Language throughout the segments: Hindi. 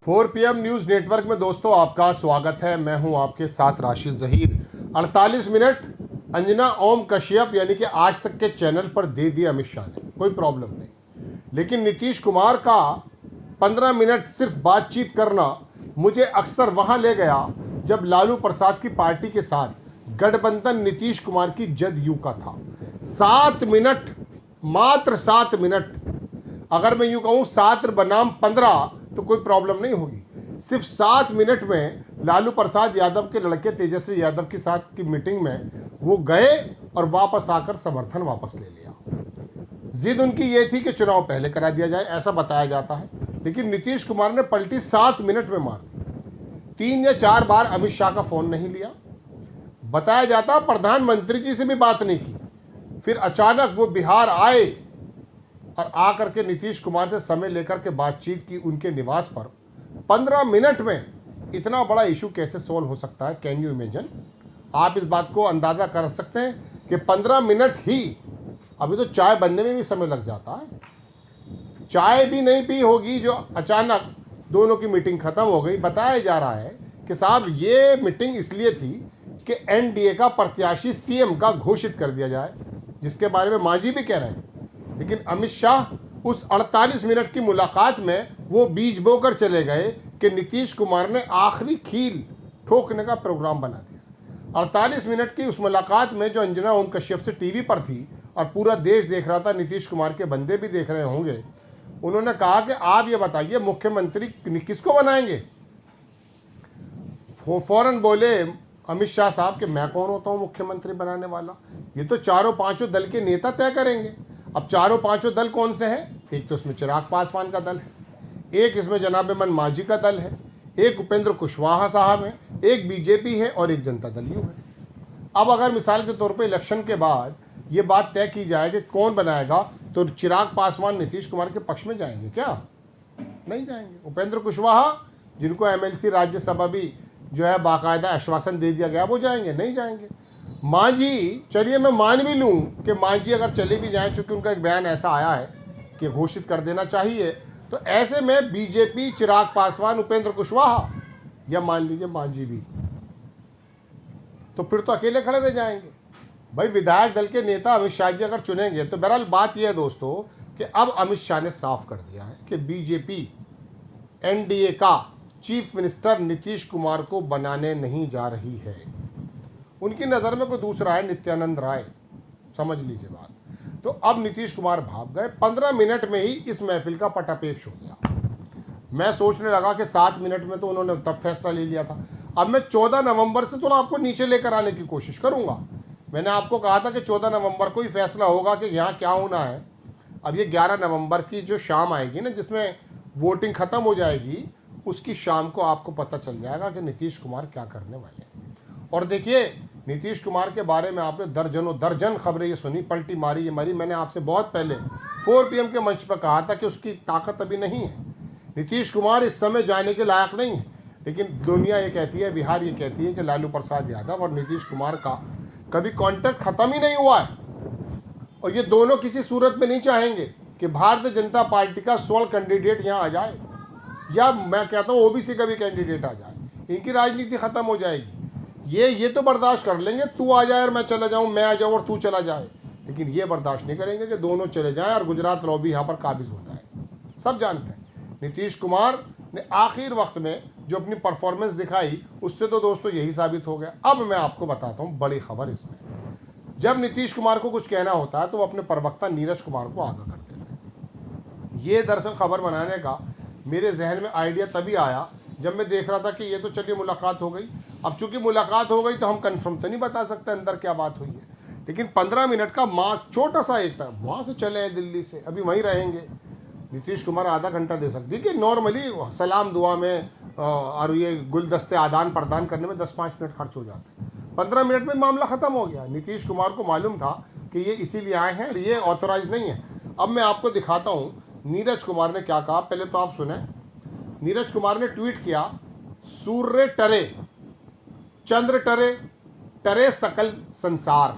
4 PM न्यूज़ नेटवर्क में दोस्तों आपका स्वागत है। मैं हूं आपके साथ राशिद ज़हीर। 48 मिनट अंजना ओम कश्यप यानी कि आज तक के चैनल पर दे दिया अमित शाह ने, कोई प्रॉब्लम नहीं। लेकिन नीतीश कुमार का 15 मिनट सिर्फ बातचीत करना मुझे अक्सर वहां ले गया जब लालू प्रसाद की पार्टी के साथ गठबंधन नीतीश कुमार की जदयू का था। 7 मिनट, मात्र 7 मिनट। अगर मैं यूं कहूं 7 बनाम 15 तो कोई प्रॉब्लम नहीं होगी। सिर्फ 7 मिनट में लालू प्रसाद यादव के लड़के तेजस्वी यादव के साथ की मीटिंग में वो गए और वापस आकर समर्थन वापस ले लिया। जिद उनकी ये थी कि चुनाव पहले करा दिया जाए, ऐसा बताया जाता है। लेकिन नीतीश कुमार ने पलटी 7 मिनट में मार दी। 3 या 4 बार अमित शाह का फोन नहीं लिया। बताया जाता प्रधानमंत्री जी से भी बात नहीं की। फिर अचानक वो बिहार आए और आकर के नीतीश कुमार से समय लेकर के बातचीत की उनके निवास पर। 15 मिनट में इतना बड़ा इशू कैसे सोल्व हो सकता है? Can you imagine? आप इस बात को अंदाजा कर सकते हैं कि 15 मिनट ही, अभी तो चाय बनने में भी समय लग जाता है। चाय भी नहीं पी होगी जो अचानक दोनों की मीटिंग खत्म हो गई। बताया जा रहा है कि साहब ये मीटिंग इसलिए थी कि एनडीए का प्रत्याशी सीएम का घोषित कर दिया जाए, जिसके बारे में मांझी भी कह रहे हैं। लेकिन अमित शाह उस 48 मिनट की मुलाकात में वो बीज बोकर चले गए कि नीतीश कुमार ने आखिरी खील ठोकने का प्रोग्राम बना दिया। 48 मिनट की उस मुलाकात में जो अंजना ओम कश्यप से टीवी पर थी और पूरा देश देख रहा था, नीतीश कुमार के बंदे भी देख रहे होंगे, उन्होंने कहा कि आप ये बताइए मुख्यमंत्री किसको बनाएंगे। फौरन बोले अमित शाह साहब कि मैं कौन होता हूँ मुख्यमंत्री बनाने वाला, ये तो चारों पांचों दल के नेता तय करेंगे। अब चारों पांचों दल कौन से हैं? एक तो इसमें चिराग पासवान का दल है, एक इसमें जनाब मन मांझी का दल है, एक उपेंद्र कुशवाहा साहब हैं, एक बीजेपी है और एक जनता दल यू है। अब अगर मिसाल के तौर पे इलेक्शन के बाद ये बात तय की जाए कि कौन बनाएगा, तो चिराग पासवान नीतीश कुमार के पक्ष में जाएंगे क्या? नहीं जाएंगे। उपेंद्र कुशवाहा, जिनको एमएलसी राज्यसभा भी जो है बाकायदा आश्वासन दे दिया गया, वो जाएंगे? नहीं जाएंगे। मांझी, चलिए मैं मान भी लूं कि मांझी अगर चले भी जाएं, चूंकि उनका एक बयान ऐसा आया है कि घोषित कर देना चाहिए, तो ऐसे में बीजेपी, चिराग पासवान, उपेंद्र कुशवाहा या मान लीजिए मांझी भी, तो फिर तो अकेले खड़े रह जाएंगे। भाई विधायक दल के नेता अमित शाह जी अगर चुनेंगे, तो बहरहाल बात यह है दोस्तों कि अब अमित शाह ने साफ कर दिया है कि बीजेपी एनडीए का चीफ मिनिस्टर नीतीश कुमार को बनाने नहीं जा रही है। उनकी नज़र में कोई दूसरा है, नित्यानंद राय, समझ लीजिए बात। तो अब नीतीश कुमार भाग गए। 15 मिनट में ही इस महफिल का पटापेश हो गया। मैं सोचने लगा कि 7 मिनट में तो उन्होंने तब फैसला ले लिया था। अब मैं 14 नवंबर से तो आपको नीचे लेकर आने की कोशिश करूंगा। मैंने आपको कहा था कि 14 नवंबर को ही फैसला होगा कि यहाँ क्या होना है। अब ये 11 नवंबर की जो शाम आएगी ना, जिसमें वोटिंग खत्म हो जाएगी, उसकी शाम को आपको पता चल जाएगा कि नीतीश कुमार क्या करने वाले हैं। और देखिए, नीतीश कुमार के बारे में आपने दर्जन खबरें ये सुनी, पलटी मारी ये मारी। मैंने आपसे बहुत पहले 4 PM के मंच पर कहा था कि उसकी ताकत अभी नहीं है। नीतीश कुमार इस समय जाने के लायक नहीं है। लेकिन दुनिया ये कहती है, बिहार ये कहती है कि लालू प्रसाद यादव और नीतीश कुमार का कभी कॉन्टैक्ट खत्म ही नहीं हुआ है। और ये दोनों किसी सूरत में नहीं चाहेंगे कि भारतीय जनता पार्टी का स्वर्ण कैंडिडेट यहाँ आ जाए, या मैं कहता हूँ ओबीसी का भी कैंडिडेट आ जाए। इनकी राजनीति खत्म हो जाएगी। ये तो बर्दाश्त कर लेंगे, तू आ जाए और मैं चला जाऊँ, मैं आ जाऊँ और तू चला जाए। लेकिन ये बर्दाश्त नहीं करेंगे कि दोनों चले जाएं और गुजरात लॉबी यहाँ पर काबिज हो जाए। सब जानते हैं नीतीश कुमार ने आखिर वक्त में जो अपनी परफॉर्मेंस दिखाई, उससे तो दोस्तों यही साबित हो गया। अब मैं आपको बताता हूँ बड़ी खबर इसमें। जब नीतीश कुमार को कुछ कहना होता है तो वो अपने प्रवक्ता नीरज कुमार को आगाह कर देते हैं। ये दरअसल खबर बनाने का मेरे जहन में आइडिया तभी आया जब मैं देख रहा था कि ये तो चलिए मुलाकात हो गई। अब चूंकि मुलाकात हो गई तो हम कंफर्म तो नहीं बता सकते अंदर क्या बात हुई है। लेकिन 15 मिनट का छोटा सा एक था, वहाँ से चले हैं दिल्ली से, अभी वहीं रहेंगे। नीतीश कुमार आधा घंटा दे सकती है कि नॉर्मली सलाम दुआ में और ये गुलदस्ते आदान प्रदान करने में 10-5 मिनट खर्च हो जाते हैं। 15 मिनट में मामला ख़त्म हो गया। नीतीश कुमार को मालूम था कि ये इसीलिए आए हैं और ये ऑथोराइज नहीं है। अब मैं आपको दिखाता हूँ नीरज कुमार ने क्या कहा, पहले तो आप सुने। नीरज कुमार ने ट्वीट किया, सूर्य टरे, चंद्र टरे, टरे सकल संसार।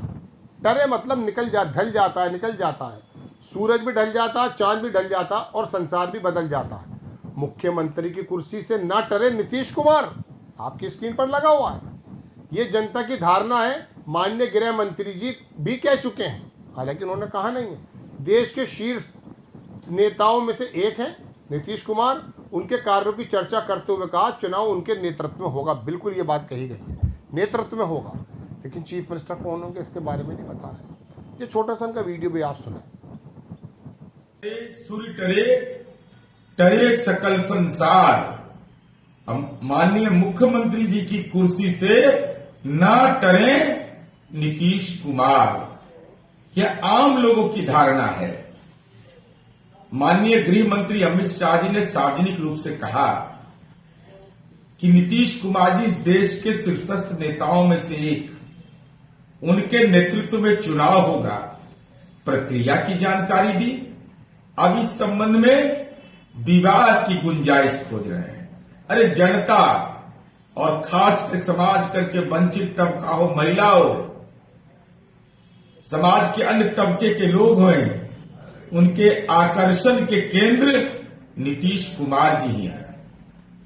टरे मतलब ढल जाता है, निकल जाता है। सूरज भी ढल जाता है, चांद भी ढल जाता है और संसार भी बदल जाता है। मुख्यमंत्री की कुर्सी से ना टरे नीतीश कुमार, आपकी स्क्रीन पर लगा हुआ है। ये जनता की धारणा है, माननीय गृह मंत्री जी भी कह चुके हैं, हालांकि उन्होंने कहा नहीं है। देश के शीर्ष नेताओं में से एक है नीतीश कुमार, उनके कार्यों की चर्चा करते हुए कहा चुनाव उनके नेतृत्व में होगा। बिल्कुल ये बात कही गई है, नेतृत्व में होगा, लेकिन चीफ मिनिस्टर कौन होंगे इसके बारे में नहीं बता रहे। ये छोटा सा उनका वीडियो भी आप सुने। सूर्य टरे टरे सकल संसार, माननीय मुख्यमंत्री जी की कुर्सी से ना टरे नीतीश कुमार, यह आम लोगों की धारणा है। माननीय गृह मंत्री अमित शाह जी ने सार्वजनिक रूप से कहा कि नीतीश कुमार जी इस देश के शीर्षस्थ नेताओं में से एक, उनके नेतृत्व में चुनाव होगा। प्रक्रिया की जानकारी दी। अब इस संबंध में विवाद की गुंजाइश खोज रहे हैं। अरे जनता और खास कर समाज करके वंचित तबका हो, महिला हो, समाज के अन्य तबके के लोग हों, उनके आकर्षण के केंद्र नीतीश कुमार जी ही हैं।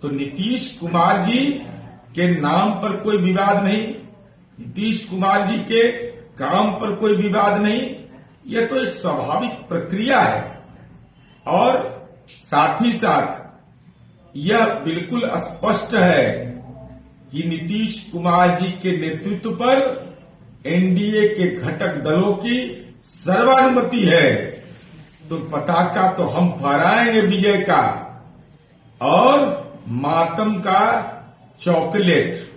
तो नीतीश कुमार जी के नाम पर कोई विवाद नहीं, नीतीश कुमार जी के काम पर कोई विवाद नहीं, यह तो एक स्वाभाविक प्रक्रिया है। और साथ ही साथ यह बिल्कुल स्पष्ट है कि नीतीश कुमार जी के नेतृत्व पर एनडीए के घटक दलों की सर्वानुमति है। तो पताका तो हम फहराएंगे विजय का, और मातम का चॉकलेट,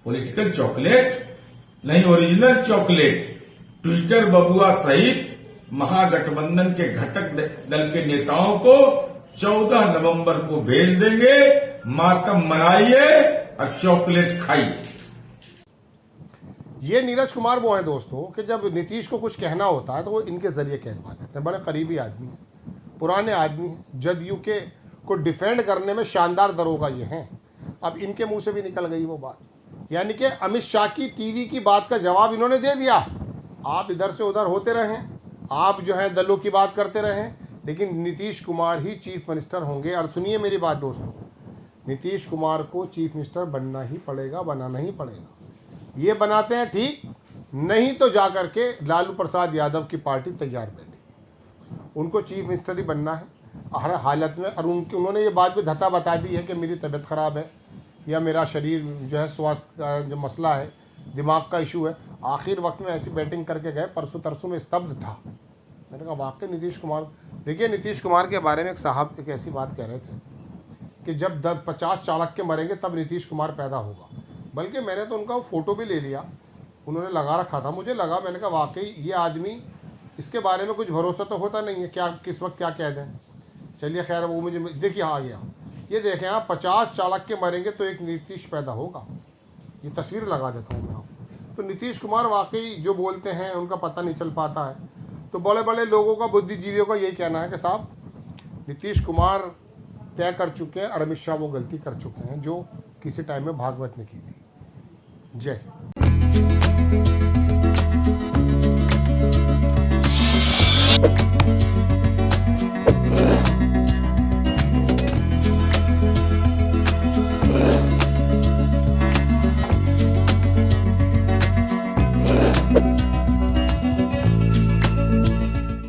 पॉलिटिकल चॉकलेट नहीं, ओरिजिनल चॉकलेट, ट्विटर बबुआ सहित महागठबंधन के घटक दल के नेताओं को 14 नवंबर को भेज देंगे। मातम मनाइए और चॉकलेट खाइए। ये नीरज कुमार वो हैं दोस्तों कि जब नीतीश को कुछ कहना होता है तो वो इनके जरिए कह पाते हैं। बड़े करीबी आदमी हैं, पुराने आदमी हैं, जदयू के को डिफेंड करने में शानदार दरोगा ये हैं। अब इनके मुंह से भी निकल गई वो बात, यानी कि अमित शाह की टीवी की बात का जवाब इन्होंने दे दिया। आप इधर से उधर होते रहें, आप जो है दलों की बात करते रहें, लेकिन नीतीश कुमार ही चीफ मिनिस्टर होंगे। और सुनिए मेरी बात दोस्तों, नीतीश कुमार को चीफ मिनिस्टर बनना ही पड़ेगा, बनाना ही पड़ेगा। ये बनाते हैं ठीक, नहीं तो जाकर के लालू प्रसाद यादव की पार्टी तैयार बैठी, उनको चीफ मिनिस्टर ही बनना है हर हालत में। और उन्होंने ये बात भी धता बता दी है कि मेरी तबीयत ख़राब है या मेरा शरीर जो है स्वास्थ्य का जो मसला है, दिमाग का इशू है। आखिर वक्त में ऐसी बैटिंग करके गए, परसों तरसों में स्तब्ध था। मैंने कहा वाकई नीतीश कुमार, देखिए नीतीश कुमार के बारे में एक साहब एक ऐसी बात कह रहे थे कि जब 50 चाणक्य मरेंगे तब नीतीश कुमार पैदा होगा। बल्कि मैंने तो उनका फोटो भी ले लिया, उन्होंने लगा रखा था, मुझे लगा, मैंने कहा वाकई ये आदमी, इसके बारे में कुछ भरोसा तो होता नहीं है, क्या किस वक्त क्या कह दें। चलिए खैर, वो मुझे देखिए आ गया, ये देखें आप, 50 चाणक्य मरेंगे तो एक नीतीश पैदा होगा। ये तस्वीर लगा देता हूँ मैं आपको। तो नीतीश कुमार वाकई जो बोलते हैं उनका पता नहीं चल पाता है। तो बड़े बड़े लोगों का, बुद्धिजीवियों का यही कहना है कि साहब नीतीश कुमार तय कर चुके हैं और अमित शाह वो गलती कर चुके हैं जो किसी टाइम में भागवत ने की थी। जय।